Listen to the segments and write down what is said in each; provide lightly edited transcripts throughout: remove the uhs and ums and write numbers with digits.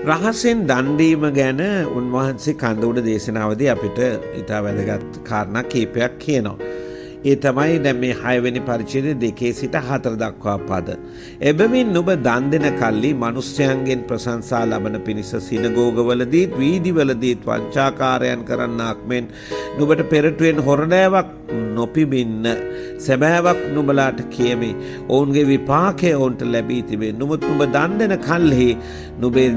රහසෙන් දන් දීම ගැන උන්වහන්සේ කඳුඩ දේශනාවදී අපිට ඉතා වැදගත් කාරණා කීපයක් කියනවා. ඒ තමයි දැන් මේ 6 වෙනි පරිච්ඡේදයේ 2 සිට 4 දක්වා පද. එබැවින් නුඹ දන් දෙන කල්ලි මිනිස්යන්ගෙන් ප්‍රශංසා ලබන පිණිස සිනගෝගවලදීත් වීදිවලදීත් වංචාකාරයන් කරන්නාක් මෙන් නුඹට පෙරටුවෙන් හොරණෑවක් නොපිබින්න සැබෑවක් නුඹලාට කියමි. ඔවුන්ගේ විපාකය ඔවුන්ට ලැබී තිබේ. නුඹ දන් දෙන කල්හි නුඹේ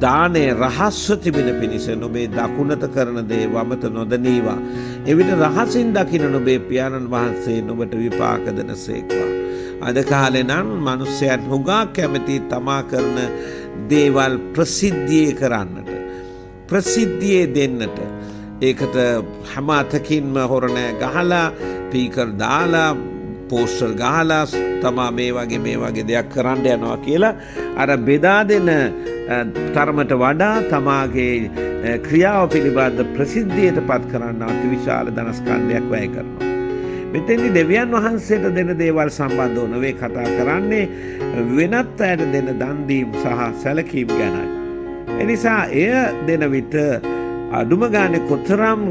දානය රහස්ව තිබෙන පිණිස නුඹේ දකුණත කරන දේ වමත නොදනීවා. එවිට රහසින් දකින නුඹේ පියාණන් වහන්සේ නුඹට විපාක දෙනසේක්වා. අද කාලේ නම් මිනිස්යන් හුඟා කැමති තමා කරන දේවල් ප්‍රසිද්ධියේ කරන්නට, ප්‍රසිද්ධියේ දෙන්නට. ඒකට හැම අතකින්ම හොරණෑ ගහලා, පීකර් දාලා, පෝස්ටර් ගහලා තමා මේ වගේ දෙයක් කරන්න යනවා කියලා අර බෙදා දෙන තරමට වඩා තමාගේ ක්‍රියාව පිළිබඳ ප්‍රසිද්ධියට පත් කරන්න අතිවිශාල ධනස්කන්ධයක් වැය කරනවා. මෙතෙන්දි දෙවියන් වහන්සේට දෙන දේවල් සම්බන්ධව නෙවෙයි කතා කරන්නේ, වෙනත් අයට දෙන දන් දීම සහ සැලකීම් ගැනයි. එනිසා එය දෙන විට අඩුම ගානේ කොතරම්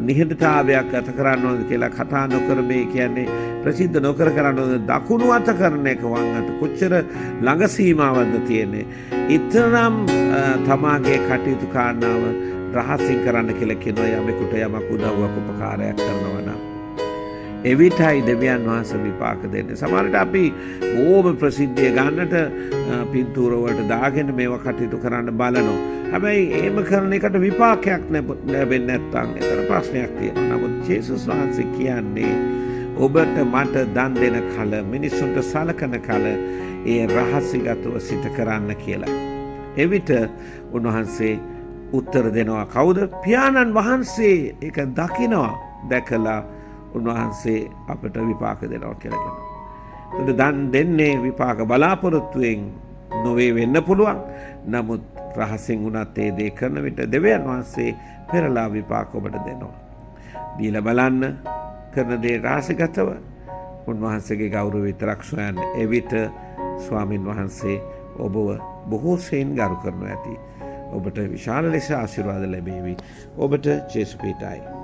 නිහඬතාවයක් ගත කරන්න ඕනද කියලා කතා නොකර මේ කියන්නේ ප්‍රසිද්ධ නොකර කරන්න ඕනද, දකුණු අත කරන එක වම් අත කොච්චර ළඟ සීමාවක්ද තියෙන්නේ. ඊතරම් තමාගේ කටයුතු කාරණාව රහසින් කරන්න කියලා කියනවා යමෙකුට යමක් උදව්වක් උපකාරයක් කරනවා නම්. එවිටයි දෙවියන් වහන්සේ විපාක දෙන්නේ. සමහරවිට අපි බොහොම ප්‍රසිද්ධිය ගන්නට පින්තූර වලට දාගෙන මේවා කටයුතු කරන්න බලනවා. හැබැයි එහෙම කරන එකට විපාකයක් ලැබෙන්නේ නැත්නම් ඒතර ප්‍රශ්නයක් තියෙනවා. නමුත් ජේසුස් වහන්සේ කියන්නේ ඔබට මට දන් දෙන කල, මිනිසුන්ට සලකන කල ඒ රහසිගතව සිට කරන්න කියලා. එවිට උන්වහන්සේ උත්තර දෙනවා. කවුද? පියාණන් වහන්සේ ඒක දකිනවා. දැකලා උන්වහන්සේ අපට විපාක දෙනවා කියලා කියනවා. එතකොට දන් දෙන්නේ විපාක බලාපොරොත්තුවෙන් නොවේ වෙන්න පුළුවන්. නමුත් රහසින් වුණත් ඒ දේ කරන විට දෙවියන් වහන්සේ පෙරලා විපාක ඔබට දෙනවා. දීලා බලන්න, කරන දේ රහසිගතව උන්වහන්සේගේ ගෞරවය විතරක් සොයන්න. එවිට ස්වාමින් වහන්සේ ඔබව බොහෝ සෙයින් ගරු කරනු ඇති. ඔබට විශාල ලෙස ආශිර්වාද ලැබේවි. ඔබට ජේසු පිටයි.